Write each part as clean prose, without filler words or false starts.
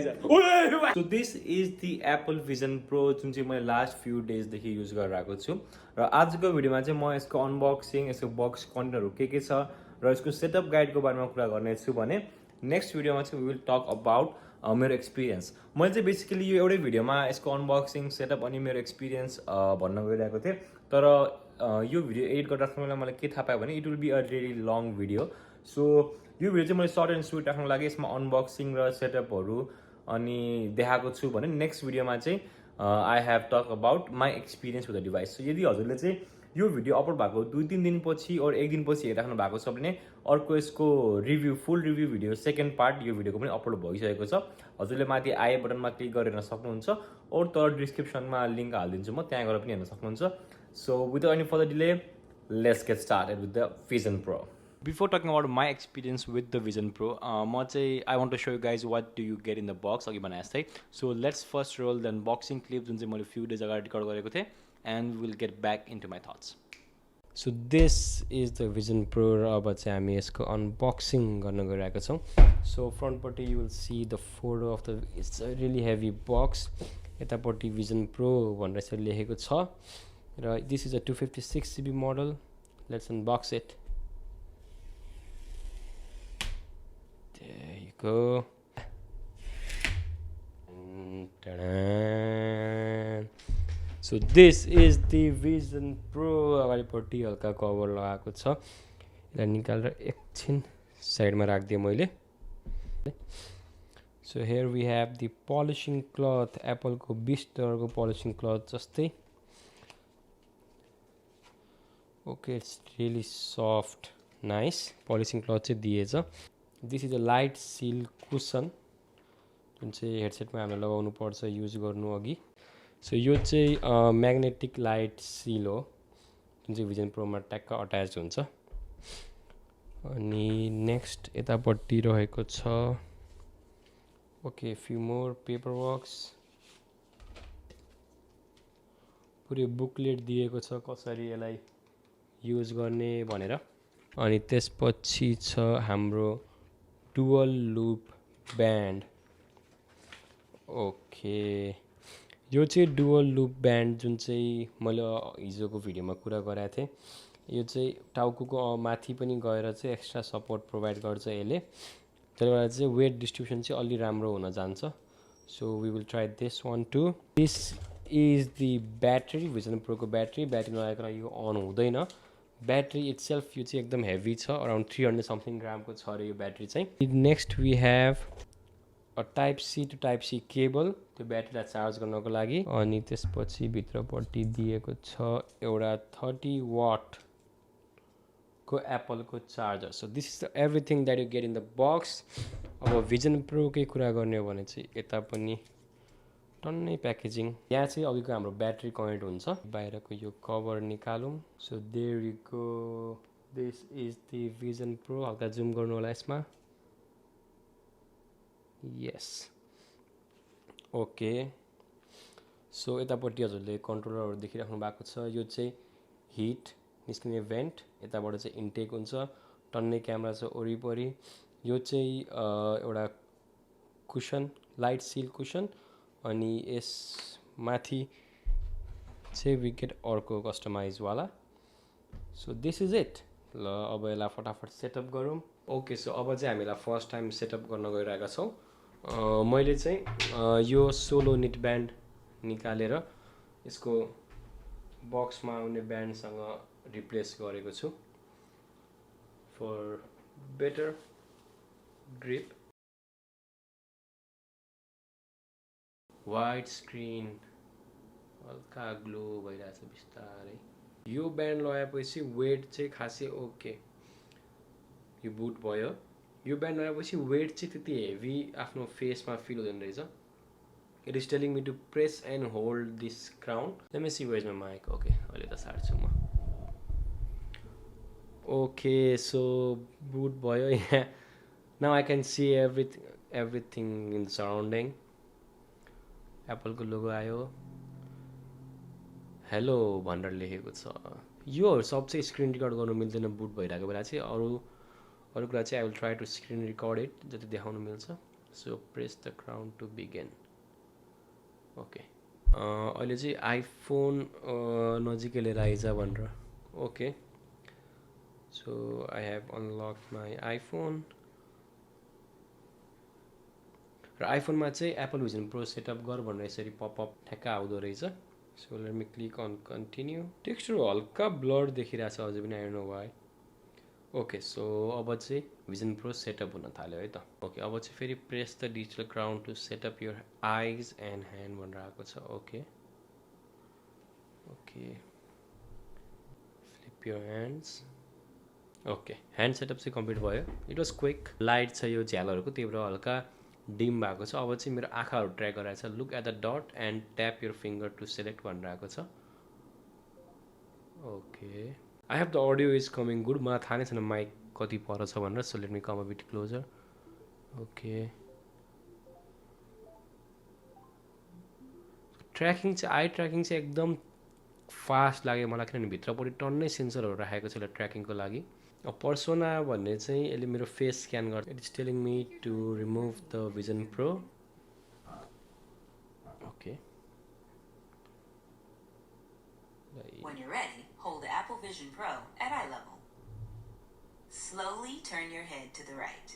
So this is the Apple Vision Pro जुन चाहिँ मैले लास्ट फ्यु डेजदेखि युज गरिरहेको छु र आजको भिडियोमा चाहिँ म यसको अनबक्सिङ यसको बक्स कन्टेन्टहरू के छ र यसको सेटअप गाइडको बारेमा कुरा गर्नेछु भने नेक्स्ट भिडियोमा चाहिँ वी विल टक अबाउट मेरो एक्सपिरियन्स मैले चाहिँ बेसिकली यो एउटै भिडियोमा यसको अनबक्सिङ सेटअप अनि मेरो एक्सपिरियन्स भन्न गइरहेको थिएँ तर यो भिडियो एडिट गर्दा मलाई के थाहा पायो भने it will be a very long video so यो भिडियो चाहिँ मैले सर्ट एन्ड स्विट राख्नु लागि यसमा अनबक्सिङ र सेटअपहरू अनि देखाएको छु भने नेक्स्ट भिडियोमा चाहिँ I have talk about my experience with the device. So यदि हजुरले चाहिँ यो भिडियो अपलोड भएको 2-3 दिनपछि और 1 दिनपछि हेरिराख्नु भएको छ भने अर्को यसको रिभ्यू फुल रिभ्यू भिडियो सेकेन्ड पार्ट यो भिडियोको पनि अपलोड भइसकेको छ। हजुरले माथि आई बटनमा क्लिक गरेर हेर्न सक्नुहुन्छ और तर डिस्क्रिप्सनमा लिङ्क हालिदिन्छु म, त्यहाँ गएर पनि हेर्न सक्नुहुन्छ। So without any further delay let's get started with the Vision Pro. Before talking about my experience with the Vision Pro, I want to show you guys what do you get in the box. So let's first roll the unboxing clip जुन चाहिँ मैले few days ago record गरेको थिएँ and we'll get back into my thoughts. So this is the Vision Pro र अब चाहिँ हामी यसको अनबक्सिङ गर्न गइरहेको छौँ। So फ्रन्टपट्टि you will see the photo of the it's a really heavy box. यतापट्टि Vision Pro भनेर यसरी लेखेको छ र this is a 256GB model. Let's unbox it. There you go. So this is the Vision Pro. अगाडिपट्टि हल्का cover लगाएको छ, यसलाई निकालेर एकछिन साइडमा राखिदिएँ मैले। So here we have the polishing cloth, Apple को $20 को polishing cloth जस्तै। Okay, it's really soft, nice polishing cloth चाहिँ दिएछ। This is a light seal cushion जुन चाहिँ हेडसेटमा हामीले लगाउनु पर्छ युज गर्नु अघि। सो यो चाहिँ म्याग्नेटिक लाइट सिल हो जुन चाहिँ Vision Pro मा ट्याक्क अट्याच हुन्छ। अनि नेक्स्ट यतापट्टि रहेको छ okay few more paper works, पुरै बुकलेट दिएको छ कसरी यसलाई युज गर्ने भनेर। अनि त्यसपछि छ हाम्रो डुअल लुप ब्यान्ड। ओके यो चाहिँ डुअल लुप ब्यान्ड जुन चाहिँ मैले हिजोको भिडियोमा कुरा गरेको थिएँ, यो चाहिँ टाउकोको माथि पनि गएर चाहिँ एक्स्ट्रा सपोर्ट प्रोभाइड गर्छ यसले, त्यसले गर्दा चाहिँ वेट डिस्ट्रिब्युसन चाहिँ अलि राम्रो हुन जान्छ। So we will try this one too. This is the battery, Vision Pro को ब्याट्री नआइकन यो अन हुँदैन। ब्याट्री इटसेल्फ यो चाहिँ एकदम हेभी छ, अराउन्ड 300 समथिङ ग्रामको छ अरे यो ब्याट्री चाहिँ। Next we have a type C to type C cable त्यो ब्याट्रीलाई चार्ज गर्नको लागि। अनि त्यसपछि भित्रपट्टि दिएको छ एउटा 30 वाट को एप्पलको charger. So this is everything that you get in the box. अब Vision Pro कै कुरा गर्ने हो भने चाहिँ यता पनि टन्नै प्याकेजिङ, यहाँ चाहिँ अघिको हाम्रो ब्याट्री कनेक्ट हुन्छ। बाहिरको यो कभर निकालौँ। So there you go, this is the Vision Pro। हल्का जुम गर्नु होला यसमा, यस ओके। सो यतापट्टि हजुरले कन्ट्रोलरहरू देखिराख्नु भएको छ, यो चाहिँ हिट निस्किने भेन्ट, यताबाट चाहिँ इन्टेक हुन्छ, टन्नै क्यामेरा छ वरिपरि। यो चाहिँ एउटा कुसन, लाइट सिल कुसन, अनि यस माथि चाहिँ विकेट अर्को कस्टमाइजवाला। So this is it. ल अब यसलाई फटाफट सेटअप गरौँ। ओके सो अब चाहिँ हामीलाई फर्स्ट टाइम सेटअप गर्न गइरहेका छौँ। मैले चाहिँ यो सोलो निट ब्यान्ड निकालेर यसको बक्समा आउने ब्यान्डसँग रिप्लेस गरेको छु for better grip. Wide screen हल्का ग्लो भइरहेछ बिस्तारै। यो ब्यान्ड लगाएपछि वेट चाहिँ खासै ओके, यो बुट भयो। यो ब्यान्ड लगाएपछि वेट चाहिँ त्यति हेभी आफ्नो फेसमा फिल हुँदैन रहेछ। It is telling me to press and hold this crown. Let me see where is my mic. Okay अहिले त सार्छु म। ओके सो बुट भयो यहाँ। Now I can see everything in surrounding. एप्पलको लोगो आयो, हेलो भनेर लेखेको छ। यो सब चाहिँ स्क्रिन रिकर्ड गर्नु मिल्दैन बुट भइरहेको बेला चाहिँ। अरू कुरा चाहिँ I will try to screen record it जति देखाउनु मिल्छ। So press the crown to begin. Okay, अहिले चाहिँ आइफोन नजिकै लिएर आइज भनेर. Okay, so I have unlock my iPhone. र आइफोनमा चाहिँ एप्पल भिजन प्रो सेटअप गर भनेर यसरी पपअप ठ्याक्क आउँदो रहेछ. So let me click on continue. Texture हल्का ब्लर देखिरहेछ अझै पनि, I don't know why. Okay, so अब चाहिँ भिजन प्रो सेटअप हुन थाल्यो है त. ओके, अब चाहिँ फेरि press the digital crown to setup your eyes and hand भनेर आएको छ. Okay okay, flip your hands. Okay, hand setup चाहिँ कम्प्लिट भयो. It was quick. लाइट छ यो झ्यालहरूको, त्यही भएर हल्का डिम भएको छ. अब चाहिँ मेरो आँखाहरू ट्र्याक गराएको छ. Look at the dot and tap your finger to select भनेर आएको छ. Okay, I have the audio is coming good. मलाई थाहा नै छैन माइक कति पर छ भनेर. So let me come a bit closer. Okay, tracking चाहिँ आई ट्र्याकिङ चाहिँ एकदम फास्ट लाग्यो मलाई, किनभने भित्रपट्टि टन्नै सेन्सरहरू राखेको छ यसले ट्र्याकिङको लागि. पर्सोना भन्ने चाहिँ यसले मेरो फेस स्क्यान गर्छ. It is telling me to remove the Vision Pro. Okay, When you're ready, hold Apple Vision Pro at eye level. Slowly turn your head to the right.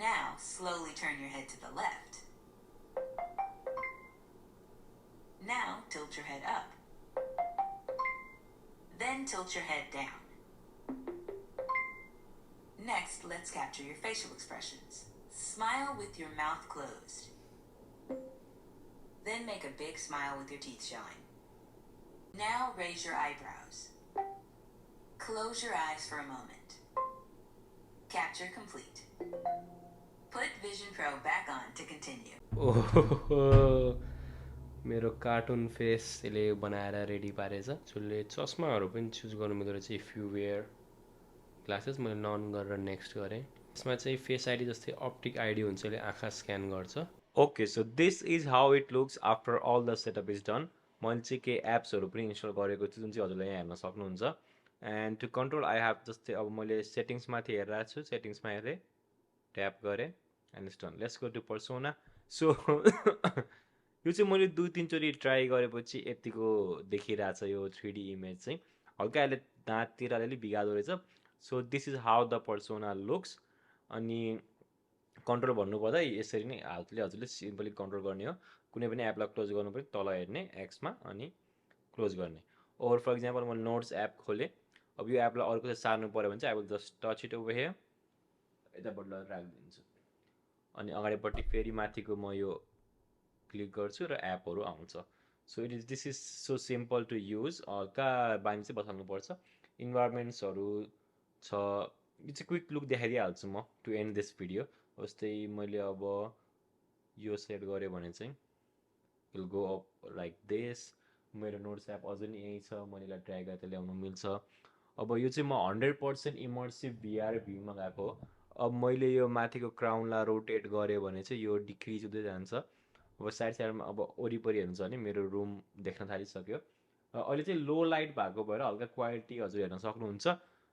Now, slowly turn your head to the left. Now, tilt your head up. Then tilt your head down. Next, let's capture your facial expressions. Smile with your mouth closed. Then make a big smile with your teeth showing. Now raise your eyebrows. Close your eyes for a moment. Capture complete. Put Vision Pro back on to continue. ओहो, मेरो cartoon face यसले बनाएर ready पारेछ. जसले चस्माहरू पनि choose गर्नु मिल्दो रहेछ. If you wear glasses, मैले नन गरेर नेक्स्ट गरेँ. यसमा चाहिँ फेस आइडी जस्तै अप्टिक आइडी हुन्छ, यसले आँखा स्क्यान गर्छ. Okay, so this is how it looks after all the setup is done. मैले चाहिँ केही एप्सहरू पनि इन्स्टल गरेको छु जुन चाहिँ हजुरले यहाँ हेर्न सक्नुहुन्छ. And to control I have जस्तै अब मैले सेटिङ्समाथि हेरिरहेको छु. सेटिङ्समा हेरेँ, ट्याप गरेँ and it's done. Let's go to persona. So यो चाहिँ मैले 2-3 चोटि ट्राई गरेपछि यतिको देखिरहेछ यो 3D इमेज चाहिँ. हल्का यसले दाँततिर अलिअलि बिगार्दो रहेछ. So this is how the persona looks. अनि कन्ट्रोल भन्नुपर्दा यसरी नै हजुरले सिम्पली कन्ट्रोल गर्ने हो. कुनै पनि एपलाई क्लोज गर्नु पऱ्यो, तल हेर्ने एक्समा अनि क्लोज गर्ने. ओर फर इक्जाम्पल म नोट्स एप खोलेँ. अब यो एपलाई अर्को चाहिँ सार्नु पऱ्यो भने चाहिँ I will just touch it over here. यतापट्टि लगेर राखिदिन्छु अनि अगाडिपट्टि फेरि माथिको म यो क्लिक गर्छु र एपहरू आउँछ. So this is so simple to use. हल्का बानी चाहिँ बसाल्नुपर्छ. इन्भाइरोमेन्ट्सहरू छ. यो चाहिँ क्विक लुक देखाइदिइहाल्छु म टु एन्ड दिस भिडियो. जस्तै मैले अब यो सेट गरेँ भने चाहिँ will go up like this. मेरो नोट्स एप अझै नि यहीँ छ. मैले यसलाई ड्र्याग गरेर ल्याउनु मिल्छ. अब यो चाहिँ म 100% इमर्सिभ भिआर भ्यूमा गएको हो. अब मैले यो माथिको क्राउनलाई रोटेट गरेँ भने चाहिँ यो डिक्रिज हुँदै जान्छ. अब साइड साइडमा अब वरिपरि हेर्नुहुन्छ भने मेरो रुम देख्न थालिसक्यो. अहिले चाहिँ लो लाइट भएको भएर हल्का क्वालिटी हजुर हेर्न सक्नुहुन्छ.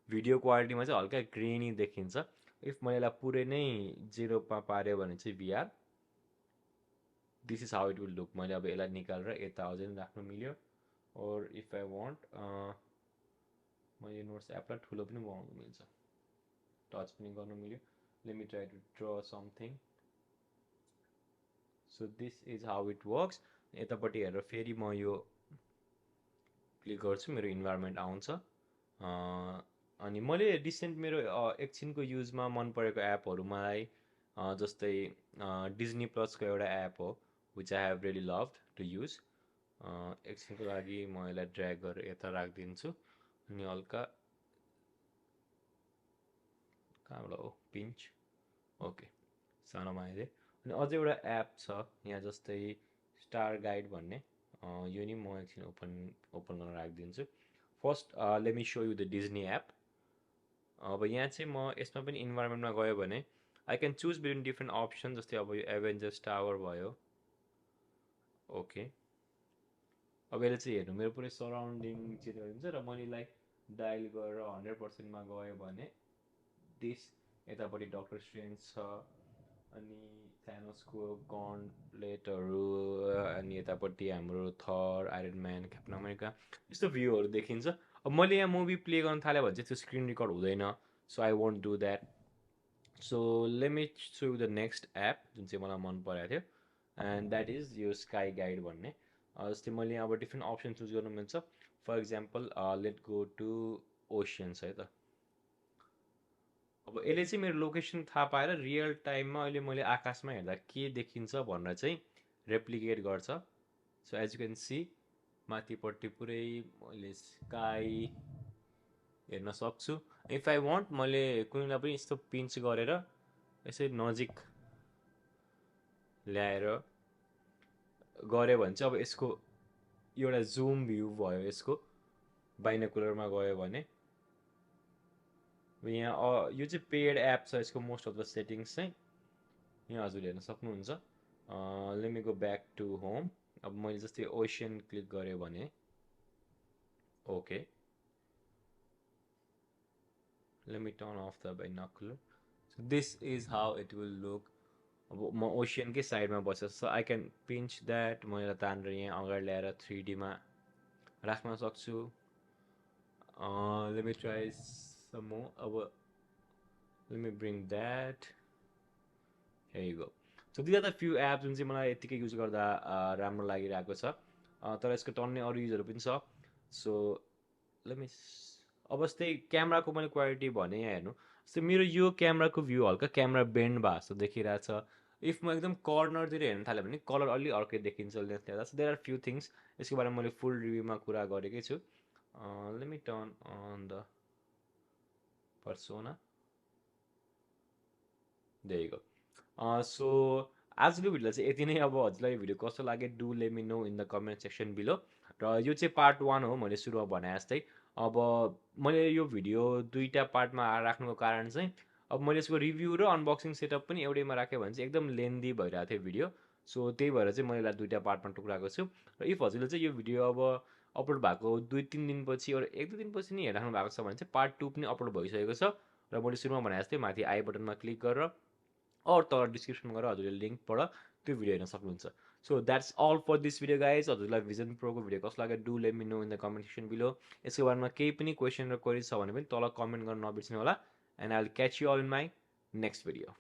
भिडियो क्वालिटीमा चाहिँ हल्का ग्रेनी देखिन्छ. इफ मैले यसलाई पुरै नै 0मा पाऱ्यो भने चाहिँ भिआर, this is how it will look. मैले अब यसलाई निकालेर यता अझै राख्नु मिल्यो. ओर इफ आई वान्ट म यो नोट्स एपलाई ठुलो पनि बनाउनु मिल्छ, टच पनि गर्नु मिल्यो. Let me try to draw something. So this is how it works. यतापट्टि हेरेर फेरि म यो क्लिक गर्छु, मेरो इन्भाइरोमेन्ट आउँछ. अनि मैले रिसेन्ट मेरो एकछिनको युजमा मन परेको एपहरू मलाई जस्तै डिज्नी प्लसको एउटा एप हो which I have really loved to use. एकछिनको लागि म यसलाई ड्र्याग गरेर यता राखिदिन्छु अनि हल्का कहाँबाट हो पिन्च. ओके, सानोमा आइदिएँ. अनि अझै एउटा एप छ यहाँ जस्तै स्टार गाइड भन्ने. यो नि म एकछिन ओपन गरेर राखिदिन्छु. First let me show you the Disney app. अब यहाँ चाहिँ म यसमा पनि इन्भाइरोमेन्टमा गयो भने I can choose between different option. जस्तै अब यो एभेन्जर्स टावर भयो. ओके, अब यसले चाहिँ हेर्नु मेरो पुरै सराउन्डिङ चित्र दिन्छ र मैले यसलाई डायल गरेर 100%मा गयो भने दिस यतापट्टि डक्टर स्ट्रेन्ज छ. अनि थ्यानोसको गन्टलेटहरू, अनि यतापट्टि हाम्रो थर, आइरन म्यान, क्याप्टन अमेरिका, यस्तो भ्यूहरू देखिन्छ। अब मैले यहाँ मुभी प्ले गर्न थालेँ भने चाहिँ त्यो स्क्रिन रेकर्ड हुँदैन, so I want do that. So let me show you the next app जुन चाहिँ मलाई मन परेको थियो, एन्ड द्याट इज यो स्काई गाइड भन्ने। जस्तै मैले अब डिफ्रेन्ट अप्सन चुज गर्नु मिल्छ। For example let go to oceans है त। अब यसले चाहिँ मेरो लोकेसन थाहा पाएर रियल टाइममा अहिले मैले आकाशमा हेर्दा के देखिन्छ भनेर चाहिँ रेप्लिकेट गर्छ। So as you can see माथिपट्टि पुरै मैले स्काई हेर्न सक्छु। इफ आई वान्ट मैले कुनैलाई पनि यस्तो पिन्च गरेर यसै नजिक ल्याएर गऱ्यो भने चाहिँ अब यसको एउटा जुम भ्यू भयो। यसको बाइनोकुलरमा गयो भने यहाँ यो चाहिँ पेड एप छ, यसको मोस्ट अफ द सेटिङ्स चाहिँ यहाँ हजुरले हेर्न सक्नुहुन्छ। Let me go back to home. अब मैले जस्तै ओसियन क्लिक गरेँ भने okay, let me turn off the binocular. So this is how it will look. अब म ओसियनकै साइडमा बसेको छु, आई क्यान पिन्च द्याट। म यसलाई तानेर यहाँ अगाडि ल्याएर 3D मा राख्न सक्छु। Let me try some more. अब let me bring that, here you go. So these are the few app जुन चाहिँ मलाई यतिकै युज गर्दा राम्रो लागिरहेको छ। तर यसको टन्नै अरू युजहरू पनि छ। सो लेट मी अब जस्तै क्यामेराको मैले क्वालिटी भने यहाँ हेर्नु, जस्तै मेरो यो क्यामेराको भ्यू हल्का क्यामेरा बेन्ड भएको जस्तो देखिरहेछ। इफ म एकदम कर्नरतिर हेर्न थालेँ भने कलर अलि अर्कै देखिन्छ लेन्स ल्याउँदा। So there are few things, यसको बारेमा मैले फुल रिभ्यूमा कुरा गरेकै छु। Let me turn on the persona, there you go. So आजको भिडियोलाई चाहिँ यति नै। अब हजुरलाई यो भिडियो कस्तो लाग्यो do let me know in the comment section below. र यो चाहिँ पार्ट 1 हो, मैले सुरुमा भने जस्तै। अब मैले यो भिडियो 2टा पार्टमा राख्नुको कारण चाहिँ अब मैले यसको रिभ्यू र अनबक्सिङ सेटअप पनि एउटैमा राखेँ भने चाहिँ एकदम लेन्दी भइरहेको थियो भिडियो। सो त्यही भएर चाहिँ मैले यसलाई 2टा पार्टमा टुक्राएको छु। र इफ हजुरले चाहिँ यो भिडियो अब अपलोड भएको 2-3 दिनपछि अरू 1-2 दिनपछि नै हेरिराख्नु भएको छ भने चाहिँ पार्ट 2 पनि अपलोड भइसकेको छ। र मैले सुरुमा भने जस्तै माथि आई बटनमा क्लिक गरेर और तल डिस्क्रिप्सनमा गएर हजुरले लिङ्कबाट त्यो भिडियो हेर्न सक्नुहुन्छ। So that's all for this video guys. हजुरलाई भिजन प्रोको भिडियो कस्तो लाग्यो do let me know in the comment section below. यसको बारेमा केही पनि क्वेसन र क्वेरी छ भने पनि तल कमेन्ट गर्न नबिर्सिनु होला। And I will catch you all in my next video.